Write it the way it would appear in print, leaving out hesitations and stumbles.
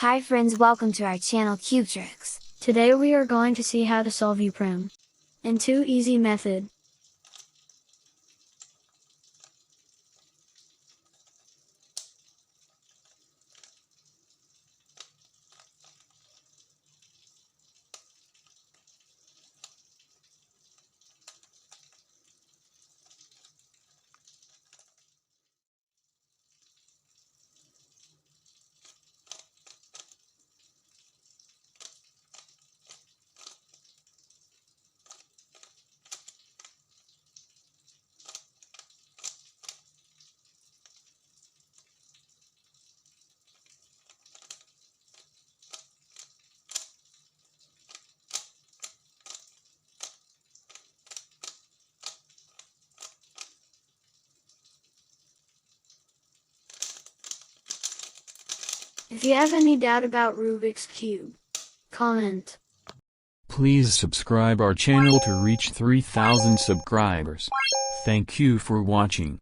Hi friends, welcome to our channel Cube Tricks. Today we are going to see how to solve perm in 2 easy method. If you have any doubt about Rubik's Cube, comment. Please subscribe our channel to reach 3,000 subscribers. Thank you for watching.